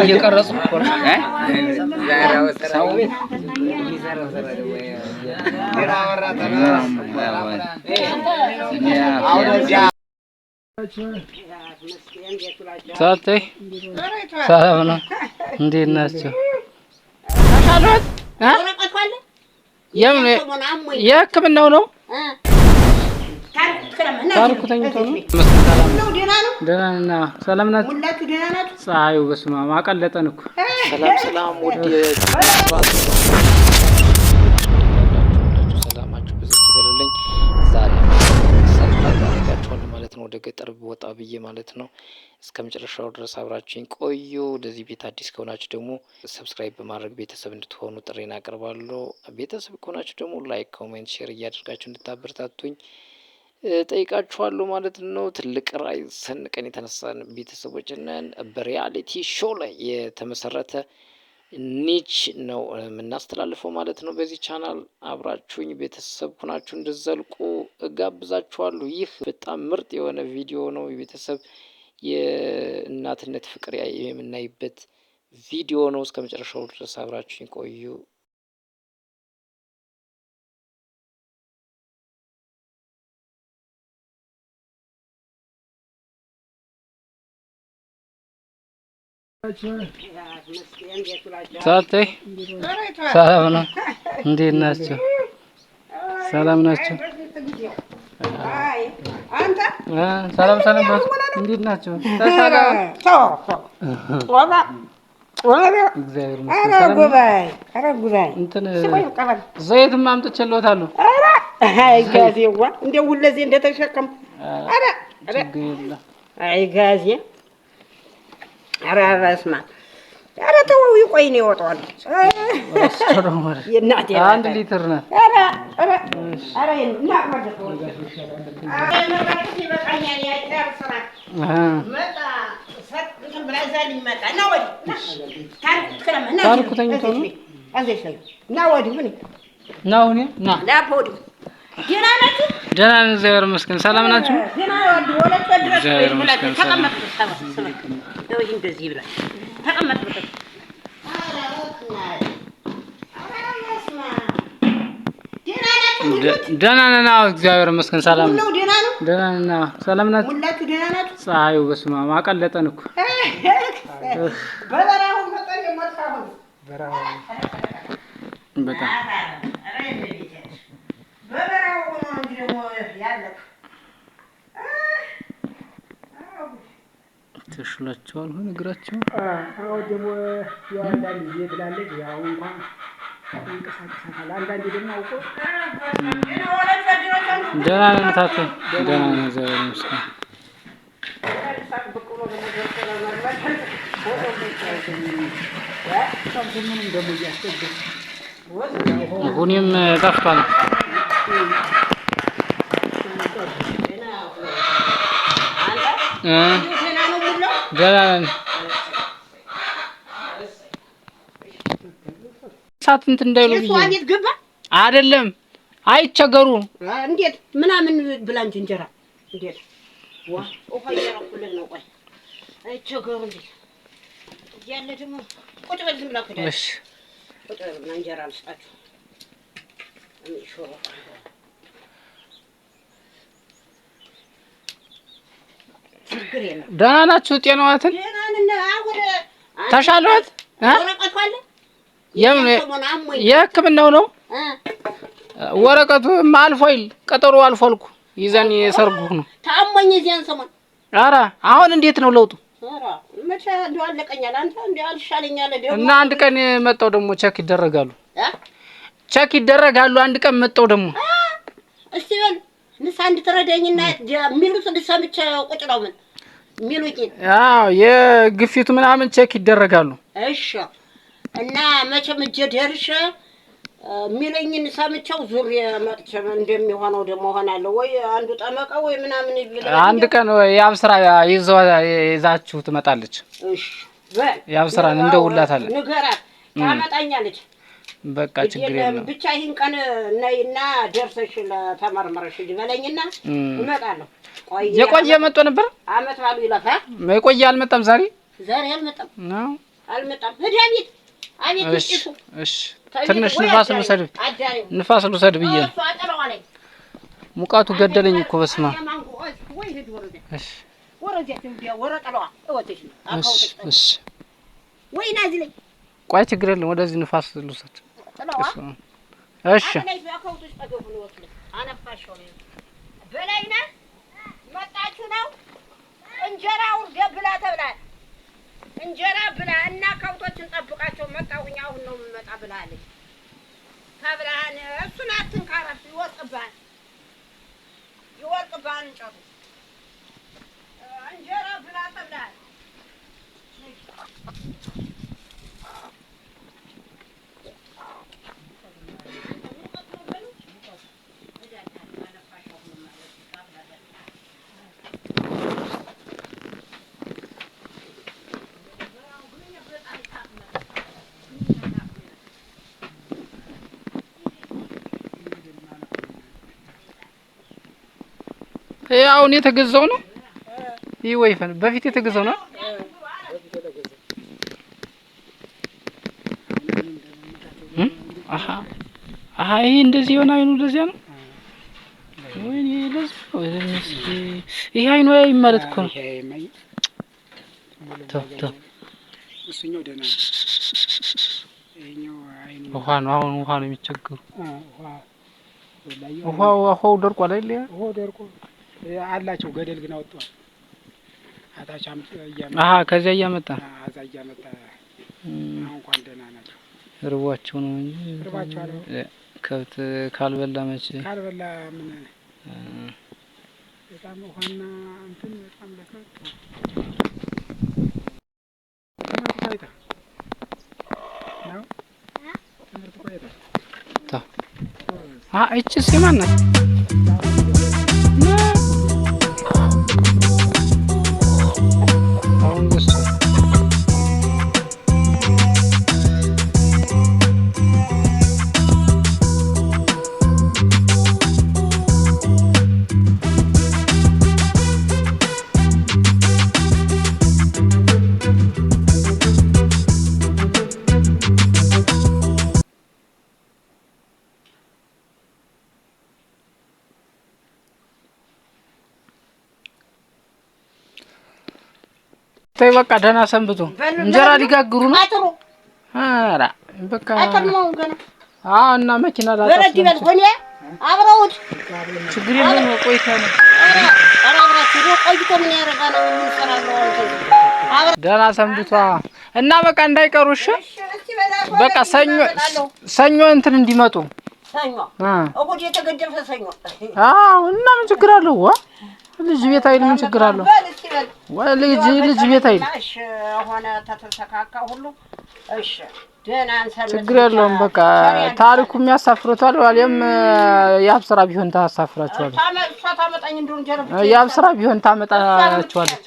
እየቀረጽኩ እኮ ነው ሰው ሳታይ ሰላም ነው እንዴት ናችሁ? ተሻሎት የህክምናው ነው ታሪኩ ተኝቶ ነው። ደህና ሰላም ናችሁ? ፀሐዩ በስመ አብ አቀለጠን እኮ። ሰላም ወዲ ሰላማችሁ ብዙ ይበልልኝ። ዛሬ ሰላም ማለት ነው ወደ ገጠር ወጣ ብዬ ማለት ነው። እስከመጨረሻው ድረስ አብራችሁኝ ቆዩ። ወደዚህ ቤት አዲስ ከሆናችሁ ደግሞ ሰብስክራይብ በማድረግ ቤተሰብ እንድትሆኑ ጥሬን አቀርባለሁ። ቤተሰብ ከሆናችሁ ደግሞ ላይክ፣ ኮሜንት፣ ሼር እያደረጋችሁ እንድታበረታቱኝ ጠይቃችኋለሁ ማለት ነው። ትልቅ ራዕይ ሰንቀን የተነሳን ቤተሰቦች ነን። በሪያሊቲ ሾው ላይ የተመሰረተ ኒች ነው የምናስተላልፈው ማለት ነው። በዚህ ቻናል አብራችሁኝ ቤተሰብ ሆናችሁ እንድዘልቁ እጋብዛችኋለሁ። ይህ በጣም ምርጥ የሆነ ቪዲዮ ነው። የቤተሰብ የእናትነት ፍቅር የምናይበት ቪዲዮ ነው። እስከ መጨረሻው ድረስ አብራችሁኝ ቆዩ። ሳታይ ሰላም ነው እንዴት ናችሁ? ሰላም ናችሁ? ሰላም እንዴት ናችሁ? ዘይትም አምጥቼልዎታለሁ። አይ ጋዜዋ እንደው ሁለዚህ እንደተሸከም አይ ጋዜ ኧረ በስመ አብ ኧረ ተው ይቆይ ነው ይወጣዋል። የእናቴ አንድ ሊትር ነው። ኧረ እና ማለት ነው ይበቃኛል። ያጨርሰናል መጣ ሰጥተን ብላዛል ይመጣ ነው ወይ ታሪኩ ተኝቶ ነው እና ወዲህ ምን ነው ና ላፖዲ ደህና ናችሁ? ደህና ነን እግዚአብሔር ይመስገን። ሰላም ናችሁ? ደህና ወለተ ድረስ ብላችሁ ተቀመጡ። ነው እንደዚህ ብላ ተቀመጡ። ደህና ነን እግዚአብሔር ይመስገን። ሰላም ነው። ደህና ነን። ሰላም ናችሁ? ሁላችሁ ደህና ናችሁ? ፀሐዩ በስመ አብ አቀለጠን እኮ። በበራው መጣን የማታው በራው በጣም በበራው ነው እንጂ ደግሞ ያለው ተሽሏቸዋል ሆነ እግራቸው። አዎ ደግሞ ያንዳንድ ይብላለች ያው እንኳን እንቀሳቀሳታል። አንዳንዴ ደግሞ አውቆ ደህና ነን ታተ ደህና ነን እግዚአብሔር ይመስገን። ሁኔም ጠፍቷል። ደህና ነን። ሳት እንትን እንዳይሉ ገባ አይደለም አይቸገሩ እንዴት ምናምን ብላንች እንጀራ እንዴት ዋ ኦፋ ያረኩልን ነው። ቆይ አይቸገሩ እንዴት ያለ ደግሞ ቁጭ በል ዝም ብላ ከዳሽ እሺ ቁጭ በል እንጀራ ልስጣችሁ እንሽሮ ደህና ናችሁ? ጤናዋትን ተሻሎት? የህክምናው ነው ወረቀቱ አልፎይል ቀጠሮ አልፎልኩ ይዘን የሰርጉ ነው ታሞኝ እዚያን ሰሞን። ኧረ አሁን እንዴት ነው ለውጡ? ኧረ መቼ እንደው አለቀኛል። አንተ እንደው አልሻለኛል ደግሞ እና አንድ ቀን መጣው ደግሞ ቼክ ይደረጋሉ ቼክ ይደረጋሉ። አንድ ቀን መጣው ደግሞ እስቲ በል ንሳ እንድትረዳኝና የሚሉት እንድሰምቼ ቁጭ ነው ምን ሚሉኝ? አዎ የግፊቱ ምናምን ቼክ ይደረጋሉ። እሺ እና መቼም እጄ ደርሼ ሚለኝን ሰምቼው ዙር የመጥቼ እንደሚሆነው ደግሞ ሆናለሁ ወይ አንዱ ጠመቀ ወይ ምናምን ይብላል። አንድ ቀን ያም ስራ ይዛችሁ ትመጣለች። እሺ በል ያም ስራ እንደውላታለን ንገራት ታመጣኛለች። በቃ ችግር የለም ብቻ ይሄን ቀን ነይና ደርሰሽ ለተመርመረሽ ይበለኝና እመጣለሁ። የቆየ መጥቶ ነበር አመት ባሉ ይላፋ የቆየ አልመጣም። ዛሬ አልመጣም ነው አልመጣም። ሂድ አቤት አቤት እሺ እሺ ትንሽ ንፋስ ልውሰድ ብዬ ሙቃቱ ገደለኝ እኮ በስማ እሺ እሺ ወይና እዚህ ላይ ቆይ ችግር የለም ወደዚህ ንፋስ ልውሰድ እሺ በላይና መጣችሁ ነው እንጀራው ደብላ ተብላል እንጀራ ብላ እና ከብቶችን ጠብቃቸው መጣሁኝ አሁን ነው የምመጣ ብላለች ተብላን እሱን አትንካራፍ ይወርቅብሃል እንጨቱ እንጀራ ብላ ተብላል አሁን የተገዛው ነው ይሄ ወይፈን በፊት የተገዛው ነው አሃ ይሄ እንደዚህ ሆነ አይኑ እንደዚህ ነው ወይኔ ለዚህ ይሄ አይኑ ማለት እኮ ነው እሱኛው ደህና ይሄኛው አይኑ ውሃ ነው አሁን ውሃ ነው የሚቸገሩ ውሃው ደርቋል አይደል ውሃው ደርቆ አላቸው ገደል ግን አወጣው አታቻም ያያመጣ ከዚያ እያመጣ እያመጣ እንኳን ደህና ናቸው ርቧቸው ነው እንጂ ርባቸው አለ ከብት ካልበላ መቼ ካልበላ ምን በጣም ውሃና እንትን በጣም ለከብት ቆይታ ነው ትምህርት ቆይታ እቺ ሲማን ናት አሁን ደስ ተይ በቃ ደህና ሰንብቱ እንጀራ ሊጋግሩ ነው ኧረ በቃ እና መኪና ወረድ ይበል ሆነ አብረውት ችግር የለም ቆይታ ነው አብራችሁ ቆይቶ ምን ያደርጋል ደህና ሰንብቷ እና በቃ እንዳይቀሩ እሺ በቃ ሰኞ እንትን እንዲመጡ ሰኞ እሁድ የተገደፈ ሰኞ እና ምን ችግር አለው ልጅ ቤት አይል ምን ችግር አለው ወይ ልጅ ቤት አይል እሺ ሆነ ተተሰካካ ሁሉ እሺ ደህና አንሰል ችግር የለውም በቃ ታሪኩ የሚያሳፍሩታል ዋለም ያብስራ ቢሆን ታሳፍራቸዋለች ታመጣኝ እንደው እንጀራ ያብስራ ቢሆን ታመጣቸዋለች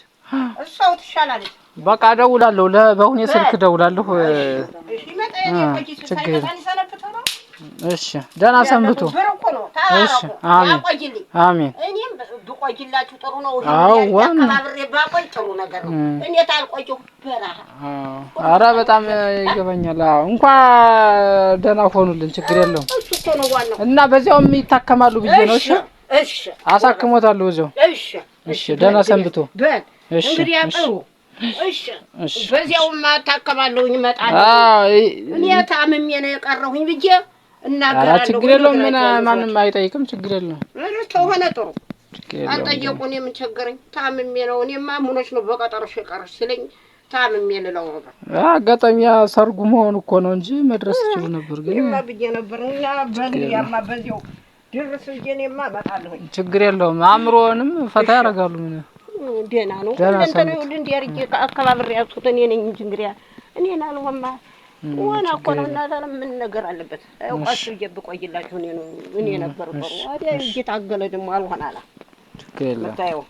እሷው ትሻላለች በቃ ደውላለሁ በሁኔ ስልክ ደውላለሁ እሺ መጣ ችግር እሺ ደህና ሰንብቱ እሺ አሜን እኔም ብቆይላችሁ ጥሩ ነው አከባብሬ ባቆይ ጥሩ ነገር ነው እኔ ታልቆየሁ በራህ ኧረ በጣም ይገባኛል እንኳን ደህና ሆኑልን ችግር የለውም እሱ እኮ ነው ዋናው እና በዚያውም ይታከማሉ ብዬ ነው እሺ አሳክሞታል በዚያው እሺ ደህና ሰንብቱ እሺ እንግዲህ ጥሩ እሺ በዚያውም ታከማለሁኝ እመጣለሁ እኔ ታምሜ ነው የቀረሁኝ ብዬ እናገራለሁ ችግር የለውም ማንም አይጠይቅም ችግር የለውም ተሆነ ጥሩ አልጠየቁኝ ምን ቸገረኝ ታምሜ ነው እኔማ ምኖች ነው በቀጠሮሽ የቀረሽ ስለኝ ታምሜ ልለው ነበር አጋጣሚ ሰርጉ መሆን እኮ ነው እንጂ መድረስ ይችላል ነበር ግን እኔማ ብዬ ነበር እና በዚያማ በዚያው ድርስ እኔማ እመጣለሁኝ ችግር የለውም አእምሮንም ፈታ ያደርጋሉ ምን ደህና ነው እንትን ነው እንዲያርጌ አከባብሬ ያሱት እኔ ነኝ እንጂ እንግዲያ እኔን አልሆንማ ዋና እኮ ነው እና ምን ነገር አለበት አውቃሽ ይብቆይላችሁ እኔ ነበር ጥሩ ወዲያ እየታገለ ደግሞ አልሆናላ ችግር የለም ታየው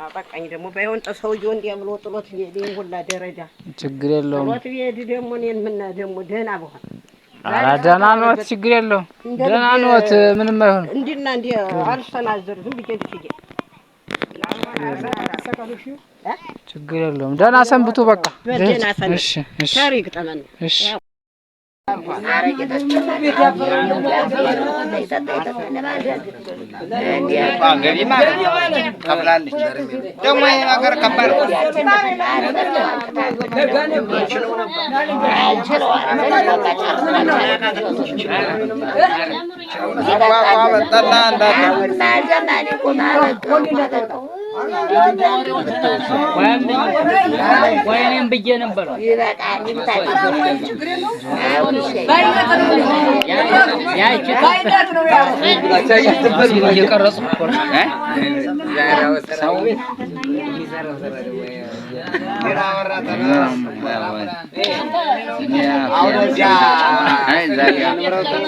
አጣቃኝ ደግሞ ባይሆን ተሰውየው እንዲያምሎ ጥሎት ይሄን ሁላ ደረጃ ችግር የለውም ጥሎት ይሄድ ደግሞ እኔን ምን ደግሞ ደህና በሆነ ደህና ነው ችግር የለውም ደህና ነው ምንም አይሆን እንዲና እንዲ አልስተናዘር ዝም ብዬ ልጅ ችግር የለውም። ደህና ሰንብቱ። በቃ ደህና ሰንብቱ። እሺ እሺ ታሪክ ጠመን እሺ ገቢ ማለት ከብላለች ደግሞ ይሄ ነገር ከባድ ወይኔም ብዬ ነበር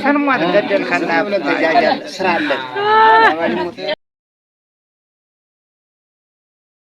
ሰንሟት ገደል ከና ብለ ተጃጃል ስራ አለ